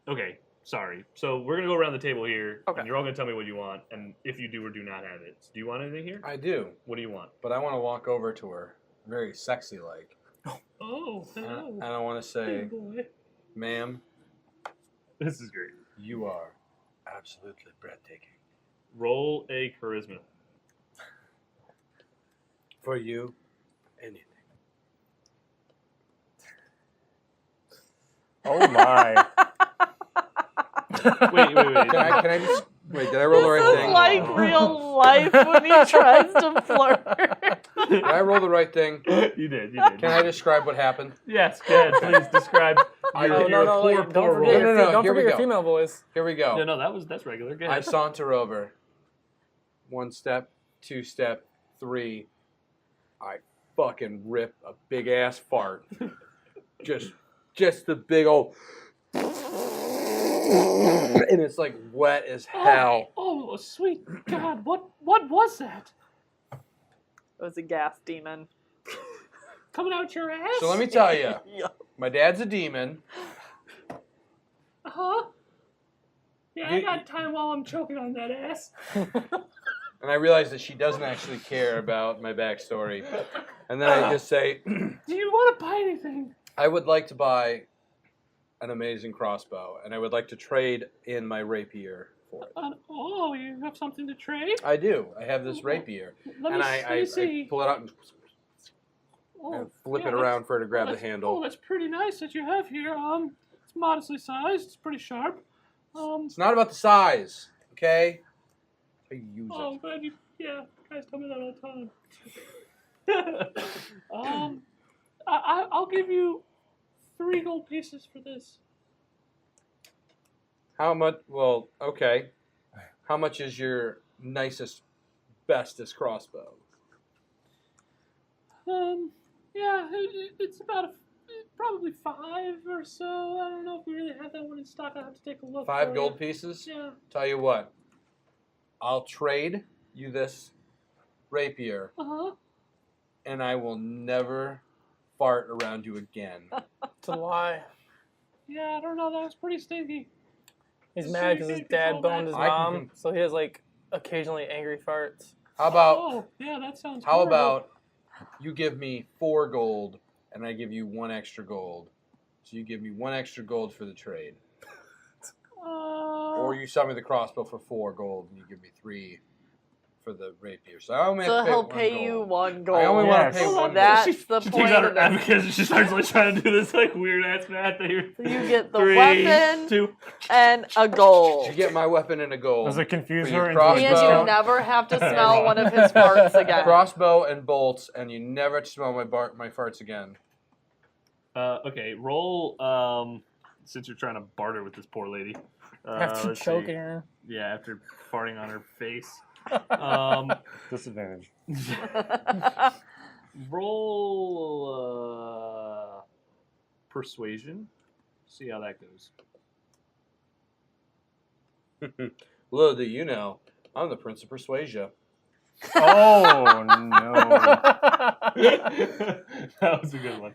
Okay, sorry. So we're going to go around the table here, Okay. and you're all going to tell me what you want, and if you do or do not have it. So do you want anything here? I do, What do you want? but I want to walk over to her, very sexy like. Oh, hello. And I want to say, Big boy. ma'am, This is great. you are absolutely breathtaking. Roll a charisma. For you, anything. Oh my. Wait. Can I just wait? Did I roll the right This thing? is like real life when he tries to flirt. Did I roll the right thing? You did. Can I describe what happened? Yes, go ahead. Please describe No, your no, poor, wait, poor don't forget, roll. No, no, don't here we forget your go. female voice. Here we go. No, that's regular. Go I ahead. saunter over. 1 step, 2 step, 3. I fucking rip a big ass fart. just the big old, and it's like wet as hell. Oh, sweet God! What was that? It was a gas demon. Coming out your ass? So let me tell you, Yeah. my dad's a demon. Huh? Yeah, I You- got time while I'm choking on that ass. And I realize that she doesn't actually care about my backstory. And then I just say, Do you want to buy anything? I would like to buy an amazing crossbow, and I would like to trade in my rapier for it. Oh, you have something to trade? I do. I have this rapier. Let And me I see. pull it out and flip it around for her to grab the Oh, handle. that's pretty nice that you have here. It's modestly sized. It's pretty sharp. It's not about the size, okay? I use Oh, it. glad you. Yeah, guys tell me that all the time. I'll give you 3 gold pieces for this. How much? Well, okay. How much is your nicest, bestest crossbow? Yeah, it's about probably 5 or so. I don't know if we really have that one in stock. I'll have to take a look. 5 for gold you. pieces? Yeah. Tell you what. I'll trade you this rapier, and I will never fart around you again. It's a lie. Yeah, I don't know. That was pretty stinky. He's So mad you because his can't control dad boned that. his I can mom, con- so he has like occasionally angry farts. How about Oh, yeah, that sounds. how horrible. about you give me 4 gold, and I give you 1 extra gold. So you give me 1 extra gold for the trade. Or you sell me the crossbow for 4 gold, and you give me 3 for the rapier. So I only have So to pay he'll one pay gold. you 1 gold. I only want Yes. to pay Hold one on, That's gold. the She point takes out her of this. abacus and she starts like trying to do this like weird ass math that you're. So you get the 3, weapon 2. and a gold. You get my weapon and a gold. Does it confuse For your her into crossbow. a And you discount? never have to smell one of his farts again. Crossbow and bolts, and you never have to smell my farts again. Okay, roll. Since you're trying to barter with this poor lady. After let's see. choking her. Yeah, after farting on her face. Disadvantage. Roll persuasion. See how that goes. Little do you know, I'm the Prince of Persuasia. Oh no! That was a good one.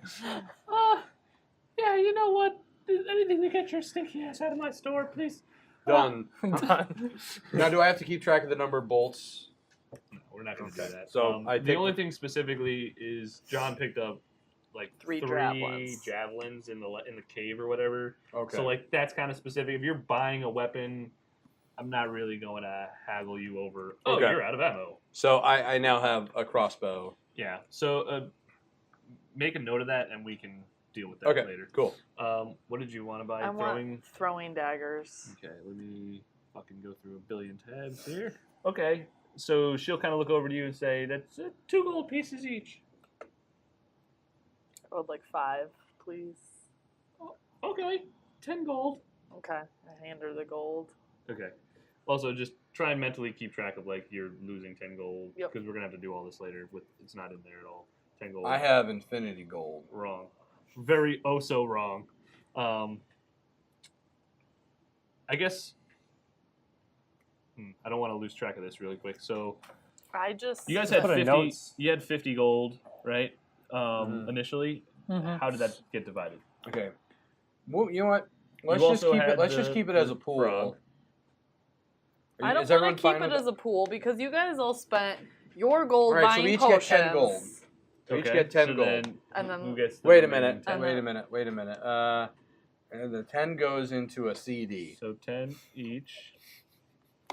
Yeah, you know what? Anything to get your stinky ass out of my store, please. Done. Done. Now, do I have to keep track of the number of bolts? No, we're not going to Okay. do that. So I the take only thing specifically is John picked up like Three three javelins. javelins in the cave or whatever. Okay. So like that's kind of specific. If you're buying a weapon, I'm not really going to haggle you over. Oh, Okay. you're out of ammo. So I now have a crossbow. Yeah. So make a note of that, and we can deal with that Okay. later. Cool. What did you want to buy? I Throwing. want throwing daggers. Okay, let me fucking go through a billion tabs here. Okay, so she'll kind of look over to you and say, "That's 2 gold pieces each." I would like 5, please. Okay, 10 gold. Okay, I hand her the gold. Okay. Also, just try and mentally keep track of like you're losing 10 gold Yep. because we're gonna have to do all this later. With it's not in there at all. 10 gold. I have infinity gold. Wrong. Very oh so wrong. I guess. I don't want to lose track of this really quick. So I just. you guys had Put in 50. notes. You had 50 gold, right? Mhm. Initially. Mhm. How did that get divided? Okay. Well, you know what? Let's You've just also keep it. had Let's just the- keep it as a the pool. frog. I don't Is want everyone to fine keep it with as a pool because you guys all spent your gold All right, so buying we each get potions. 10 gold. We each get 10 so gold. Then And then- who gets the Wait a remaining minute. 10? Wait a minute. Wait a minute. And the 10 goes into a CD. So 10 each.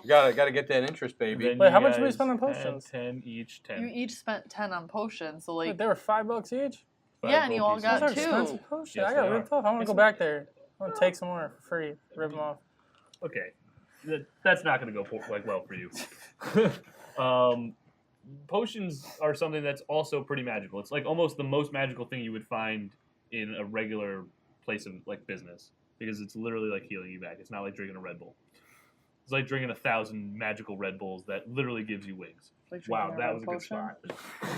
You gotta get that interest, baby. Then Wait, you how much did we guys spend on had potions? 10 each. 10. You each spent 10 on potions, so Wait, like they were $5 each? 5 yeah, and you gold all pieces. got Those are each. two. expensive potions. Yes, I got they ripped are. off. I want to Yes, go back there. I want to take some more for free. Rip them off. Okay, that's not going to go like well for you. Potions are something that's also pretty magical. It's like almost the most magical thing you would find in a regular place of like business because it's literally like healing you back. It's not like drinking a Red Bull. It's like drinking 1,000 magical Red Bulls that literally gives you wings. Like Wow, drinking that red was a good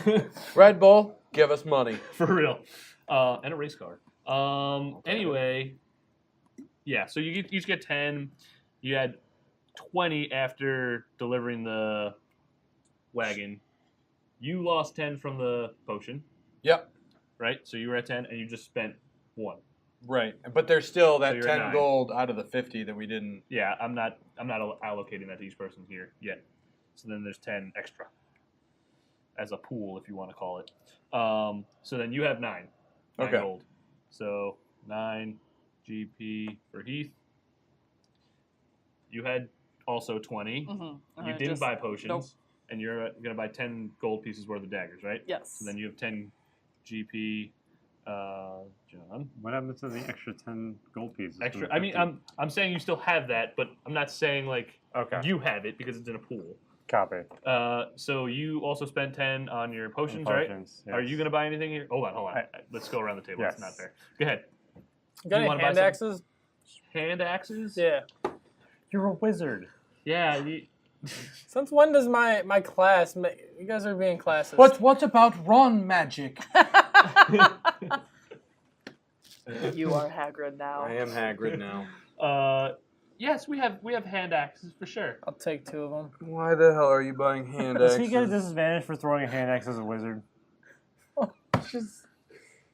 potion. spot. Red Bull, give us money. For real. And a race car. Anyway, yeah, so you each get 10. You had 20 after delivering the wagon. You lost 10 from the potion, Yep. right? So you were at 10 and you just spent 1. Right. But there's still that you're 10 9. gold out of the 50 that we didn't. Yeah, I'm not allocating that to each person here yet. So then there's 10 extra as a pool, if you want to call it. So then you have 9 Okay. gold. So 9 GP for Heath. You had also 20. Mm-hmm. You didn't buy potions, and you're going to buy 10 gold pieces worth of daggers, right? Yes. So then you have 10 GP, John. What happened to the extra 10 gold pieces? from Extra. the I mean, 50? I'm saying you still have that, but I'm not saying like Okay. you have it because it's in a pool. Copy. So you also spent 10 on your potions, right? Potions, Are yes. you going to buy anything here? Hold on. Let's go around the table. It's Yes. not fair. Go ahead. You got You any wanna buy hand some? axes? Hand axes? Yeah. You're a wizard. Yeah. Since when does my class you guys are being classes? What about Ron magic? You are Hagrid now. I am Hagrid now. Yes, we have hand axes for sure. I'll take 2 of them. Why the hell are you buying hand Does axes? he get a disadvantage for throwing a hand axe as a wizard? Just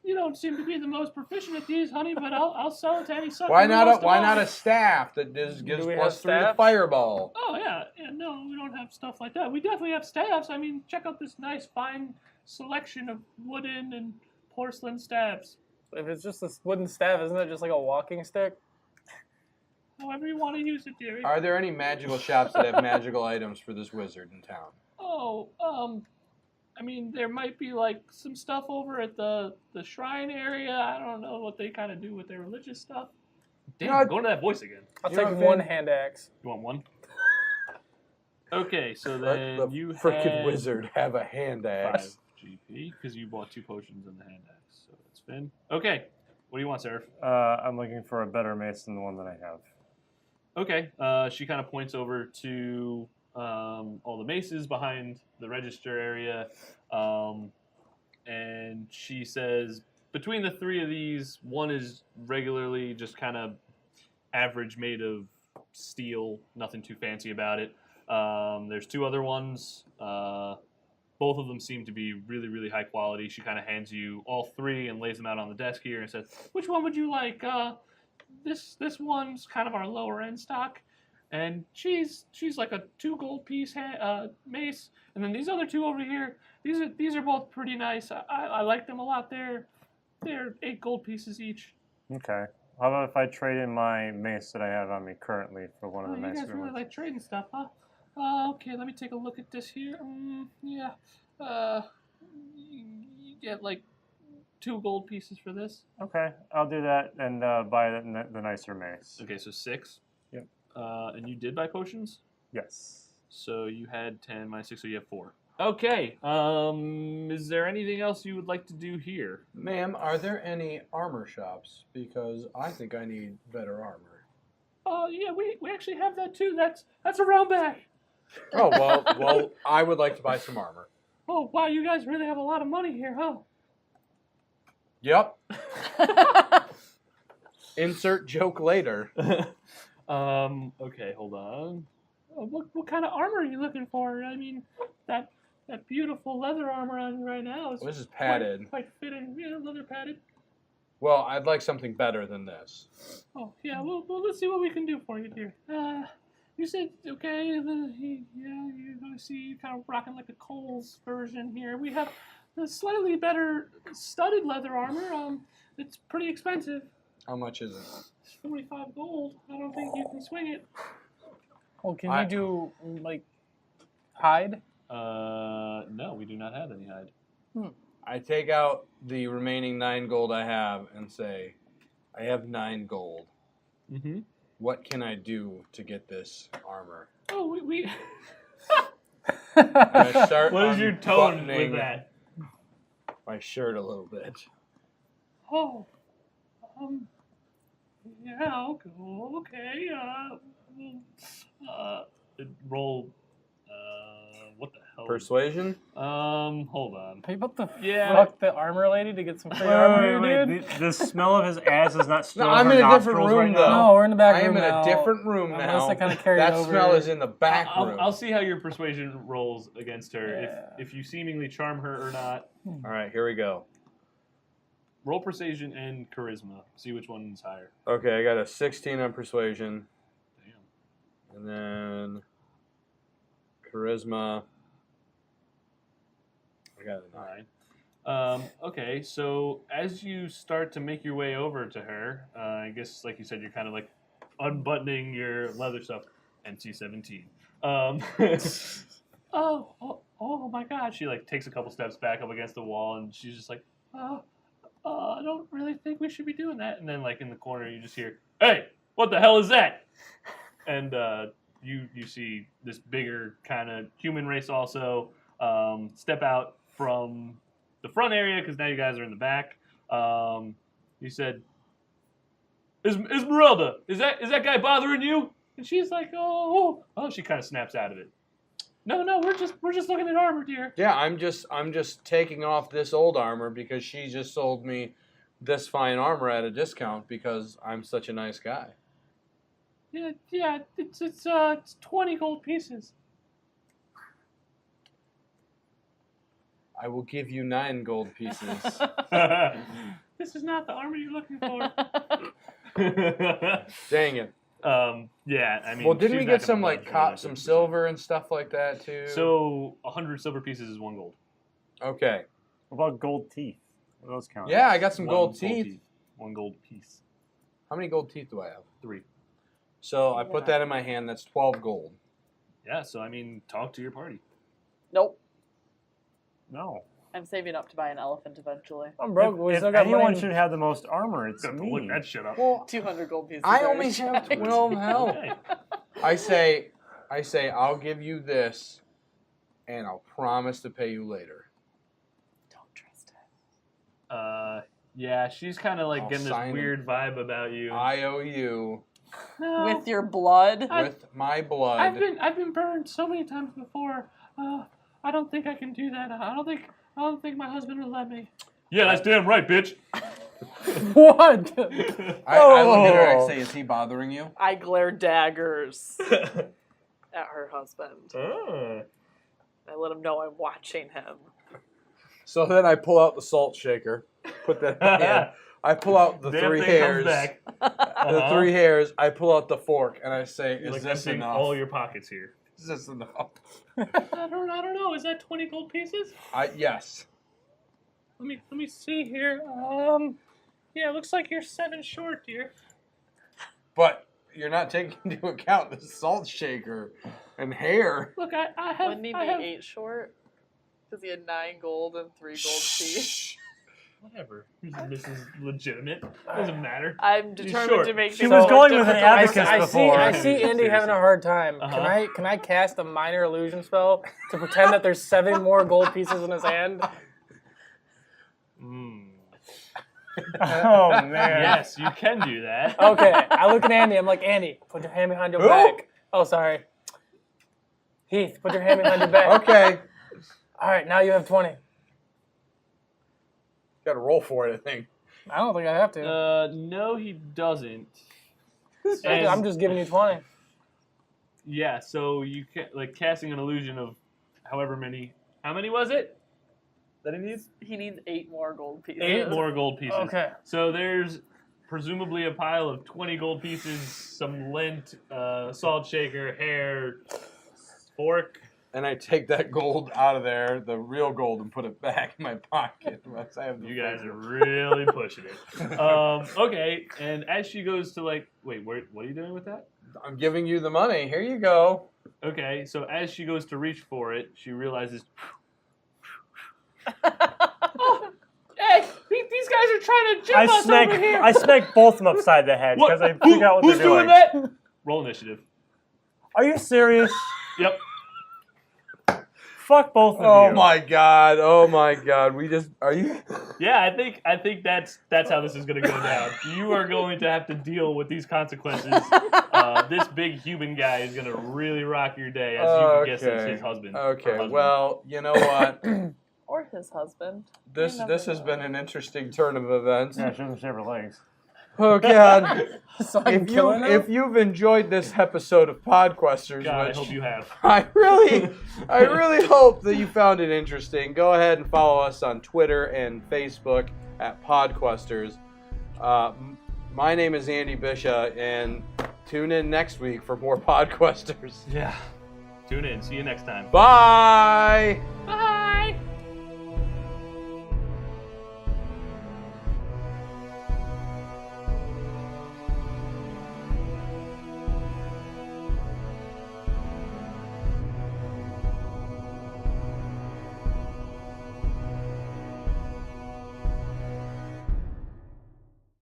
You don't seem to be the most proficient at these, honey, but I'll sell it to any sucker. Why who not wants to why buy. not a staff that gives Do we plus have 3 to staff? fireball? Oh yeah, no, we don't have stuff like that. We definitely have staffs. I mean, check out this nice, fine selection of wooden and porcelain staffs. if it's just a wooden staff, isn't it just like a walking stick? However you want to use it, dearie. Are there any magical shops that have magical items for this wizard in town? I mean, there might be like some stuff over at the shrine area. I don't know what they kind of do with their religious stuff. Damn, No, going to that voice again. I'll You know take what, one Finn? hand axe. You want one? Okay, so Let then the you frickin' had wizard have a hand 5 axe. GP because you bought 2 potions in the hand axe. So that's Finn. Okay, what do you want, Seraph? I'm looking for a better mace than the one that I have. Okay, she kind of points over to all the maces behind the register area, and she says, between the 3 of these, one is regularly just kind of average, made of steel, nothing too fancy about it. There's 2 other ones. Both of them seem to be really, really high quality. She kind of hands you all 3 and lays them out on the desk here and says, "Which one would you like? This one's kind of our lower end stock, and she's like a 2 gold piece mace, and then these other 2 over here, these are both pretty nice. I like them a lot. They're 8 gold pieces each." Okay. How about if I trade in my mace that I have on me currently for one of Oh, the you guys nicer really ones? like trading stuff, huh? Okay, let me take a look at this here. Yeah. You get like 2 gold pieces for this. Okay, I'll do that and buy the nicer mace. Okay, so 6. Yep. And you did buy potions? Yes. So you had 10 minus 6, so you have 4. Okay. Is there anything else you would like to do here? Ma'am, are there any armor shops? Because I think I need better armor. Oh, yeah, we actually have that too. That's around back. Oh, well, I would like to buy some armor. Oh, wow, you guys really have a lot of money here, huh? Yep. Insert joke later. Okay, hold on. What kind of armor are you looking for? I mean, that beautiful leather armor on you right now is This is padded. quite fitting. Yeah, leather padded. Well, I'd like something better than this. Oh, yeah, well, let's see what we can do for you, dear. You said, okay, I see you kind of rocking like a Cole's version here. We have a slightly better studded leather armor. It's pretty expensive. How much is it? It's 45 gold. I don't think you can swing it. Well, can you do, like, hide? No, we do not have any hide. I take out the remaining 9 gold I have and say, I have 9 gold. Mm-hmm. What can I do to get this armor? Oh, we I start What is your tone with unbuttoning that? my shirt a little bit. Oh, yeah, okay, roll, what the hell? Persuasion? Hold on. Are you about to Yeah. fuck the armor lady to get some free armor here, dude? The smell of his ass is not still No, I'm her in a different nostrils room, right though. now. No, we're in the back I room am in now. a different room Unless now. I kinda carried That over. smell is in the back room. I'll see how your persuasion rolls against her. Yeah. If you seemingly charm her or not. All right, here we go. Roll persuasion and charisma. See which one's higher. Okay, I got a 16 on persuasion. Damn. And then charisma. I got a 9. Okay, so as you start to make your way over to her, I guess, like you said, you're kind of like unbuttoning your leather stuff. NC-17. Oh my God! She like takes a couple steps back up against the wall, and she's just like, I don't really think we should be doing that. And then like in the corner, you just hear, "Hey, what the hell is that?" And you see this bigger kind of human race also step out from the front area, because now you guys are in the back. You said, Esmeralda, is that guy bothering you? And she's like, oh, she kind of snaps out of it. No, we're just looking at armor, dear. Yeah, I'm just taking off this old armor because she just sold me this fine armor at a discount because I'm such a nice guy. Yeah, it's 20 gold pieces. I will give you 9 gold pieces. This is not the armor you're looking for. Dang it. Yeah, I mean. Well, didn't we she's get not some gonna like budge some 50%. silver and stuff like that too? So 100 silver pieces is 1 gold. Okay. What about gold teeth? What are those count? Yeah, I got some One gold teeth. 1 gold piece. How many gold teeth do I have? 3. So I put that in my hand. That's 12 gold. Yeah, so I mean, talk to your party. Nope. No. I'm saving up to buy an elephant eventually. I'm broke. We If still got anyone money. should have the most armor, it's Got to me. look that shit up. Well, 200 gold pieces. I are only have checked. 12 health. Okay. I say, I'll give you this, and I'll promise to pay you later. Don't trust it. Yeah, she's kind of like I'll getting this sign weird vibe about you. I owe you No, With your blood. with my blood. I've been burned so many times before. I don't think I can do that. I don't think my husband will let me. Yeah, that's damn right, bitch. What? I look at her and say, is he bothering you? I glare daggers at her husband. Oh. I let him know I'm watching him. So then I pull out the salt shaker, put that in my hand. I pull out the Damn three thing hairs. comes back. The 3 hairs. I pull out the fork and I say, "Is Like this emptying enough? all your pockets here. Is this enough?" I don't know. Is that 20 gold pieces? Yes. Let me see here. Yeah, it looks like you're 7 short, dear. But you're not taking into account the salt shaker and hair. Look, I have. Wouldn't he be 8 short? Because he had 9 gold and 3 gold teeth. Whatever. This is legitimate. Doesn't matter. I'm He's determined short. to make She things was more going with an difficult. abacus before. I see Andy having a hard time. Uh-huh. Can I cast a minor illusion spell to pretend that there's 7 more gold pieces in his hand? Oh, man. Yes, you can do that. Okay, I look at Andy. I'm like, Andy, put your hand behind your back. Oh, sorry. Heath, put your hand behind your back. Okay. All right, now you have 20. Got to roll for it, I think. I don't think I have to. No, he doesn't. I'm just giving you 20. Yeah, so you can like casting an illusion of however many. How many was it that he needs? He needs 8 more gold pieces. 8 more gold pieces. Okay. So there's presumably a pile of 20 gold pieces, some lint, salt shaker, hair, fork. And I take that gold out of there, the real gold, and put it back in my pocket. Once I have the You guys figure. are really pushing it. Okay, and as she goes to like, wait, what are you doing with that? I'm giving you the money. Here you go. Okay, so as she goes to reach for it, she realizes, hey, these guys are trying to jump us over here. I smack both of them upside the head because I figure out what Who's they're doing. doing that? Roll initiative. Are you serious? Yep. Fuck both of you. Oh my god. Oh my god. Are you? Yeah, I think that's how this is going to go down. You are going to have to deal with these consequences. This big human guy is going to really rock your day, as you can guess it's his husband. or Okay. husband. Well, you know what? Or his husband. This You never has know. been an interesting turn of events. Yeah, she doesn't shave her legs. Oh god. So I'm killing him? If you've enjoyed this episode of Podquesters, God, I which hope you have. I really hope that you found it interesting. Go ahead and follow us on Twitter and Facebook at Podquesters. My name is Andy Bisha, and tune in next week for more Podquesters. Yeah. Tune in. See you next time. Bye! Bye.